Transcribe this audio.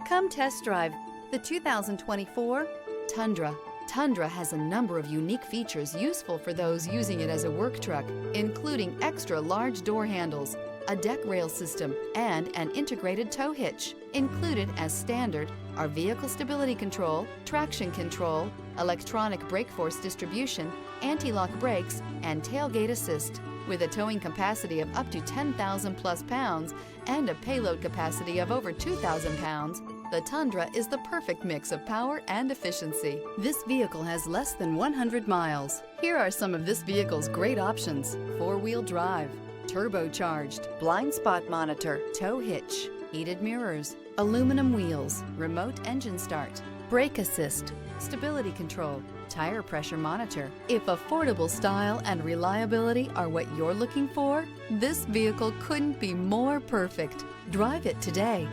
Come test drive the 2024 Tundra. Tundra has a number of unique features useful for those using it as a work truck, including extra large door handles, a deck rail system, and an integrated tow hitch. Included as standard are vehicle stability control, traction control, electronic brake force distribution, anti-lock brakes, and tailgate assist. With a towing capacity of up to 10,000 plus pounds and a payload capacity of over 2,000 pounds, the Tundra is the perfect mix of power and efficiency. This vehicle has less than 100 miles. Here are some of this vehicle's great options: four-wheel drive, turbocharged, blind spot monitor, tow hitch, heated mirrors, aluminum wheels, remote engine start, brake assist, stability control, tire pressure monitor. If affordable style and reliability are what you're looking for, this vehicle couldn't be more perfect. Drive it today.